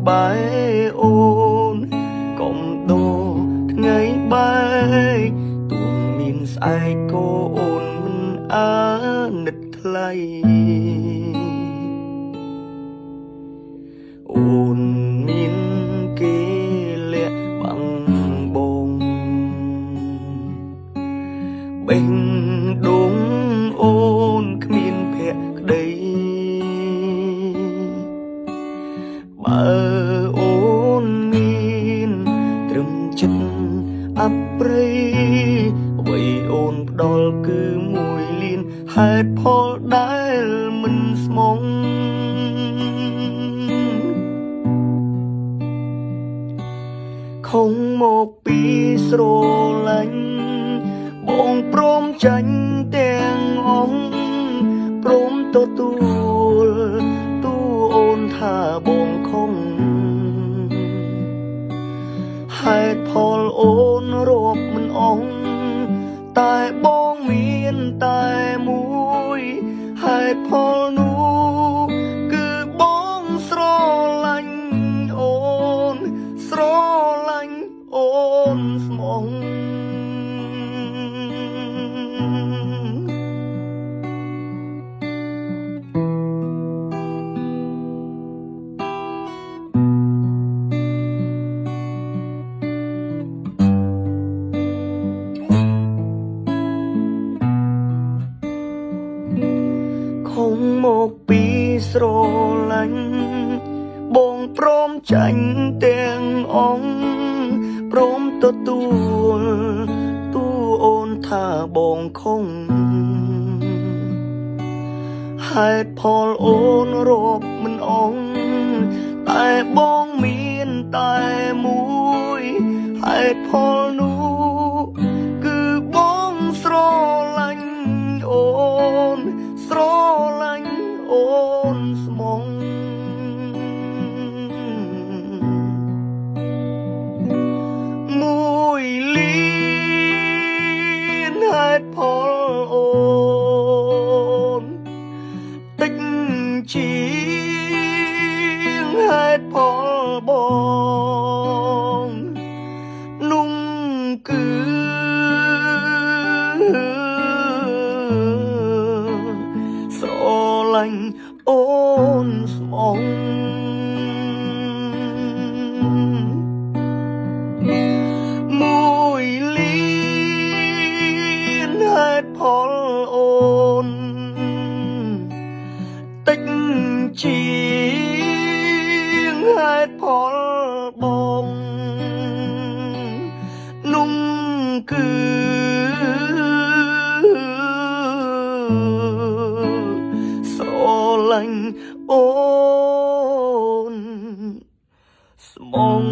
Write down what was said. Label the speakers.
Speaker 1: បាយអូនកុំដោថ្ងៃបាយទួងមានស្អែកក៏អូនមិនអាណិតថ្លៃអូនមានគេលាក់បាំងបងបេះដូងអូនគ្មានភក្តីបើអូនមានត្រឹមចិត្តអប្រិយអ្វីអូនផ្ដល់គឺមួយលានហេតុផលដែលមិនស្មងខំមកពីស្រឡាញ់បងព្រមចាញ់ទាំងអង្គព្រមទទួលទូអូនថាបងខំហេតុផលអូនរាប់មិនអស់តែបងមានតែមួយហេតុផលនោះគឺបងស្រឡាញ់អូនស្រឡាញ់អូនស្មងខំមកពីស្រឡាញ់បងព្រមចាញ់ទាំងអង្គព្រមទទួលទូអូនថាបងខំហេតុផលអូនរាប់មិនអស់តែបងមានតែមួយហេតុផលនោះគឺបងស្រឡាញ់អូនស្រឡាញ់អូនស្មងមួយលានហេតុផលអូនតិចជាងហេតុផលបងនោះគឺស្រឡាញ់អូនស្មងមួយលានហេតុផលអូនតិចជាងហេតុផលបងនោះគឺស្រឡាញ់អូនស្មង